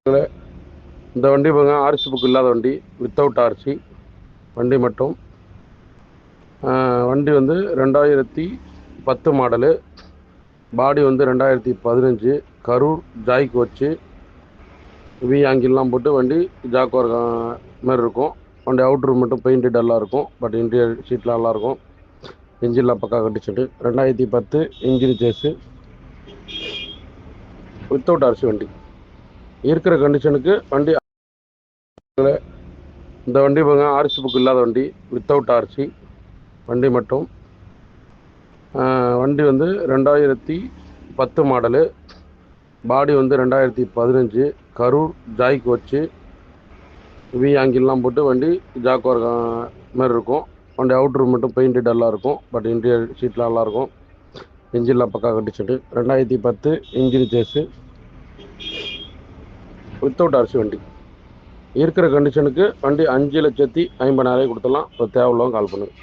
இந்த வண்டி பாருங்க, ஆர்சி புக் இல்லாத வண்டி, வித்தவுட் ஆர்சி வண்டி மட்டும். வண்டி வந்து 2010 மாடலு, பாடி வந்து 2015, கரூர் ஜாய்க்கு வச்சு வி ஆங்கிள்லாம் போட்டு வண்டி ஜாக்குவார் மாதிரி இருக்கும். வண்டி அவுட்ரு மட்டும் பெயிண்ட் டல்லாக இருக்கும், பட் இன்டீரியர் சீட்லாம் நல்லாயிருக்கும். இன்ஜின்லாம் பக்கா கண்டிச்சுட்டு 2010 இன்ஜின் சேஸு, வித்தவுட் ஆர்சி வண்டி. இருக்கிற கண்டிஷனுக்கு வண்டி. இந்த வண்டி பாருங்க, ஆர்சி புக் இல்லாத வண்டி, வித்தவுட் ஆர்சி வண்டி மட்டும். வண்டி வந்து 2010 மாடலு, பாடி வந்து 2015, கரூர் ஜாய்க்கு வச்சு வி ஆங்கிள்லாம் போட்டு வண்டி ஜாக்குவார் மாதிரி இருக்கும். வண்டி அவுட்ரு மட்டும் பெயிண்ட் டல்லாக இருக்கும், பட் இன்டீரியர் சீட்லாம் நல்லாயிருக்கும். இன்ஜின்லாம் பக்கா கண்டிச்சுட்டு 2010 இன்ஜின் சேஸு, வித்தவுட் ஆர்சி வண்டி. இருக்கிற கண்டிஷனுக்கு வண்டி 5,50,000 கொடுத்துடலாம். இப்போ தேவையில்லாமல் கால் பண்ணுங்கள்.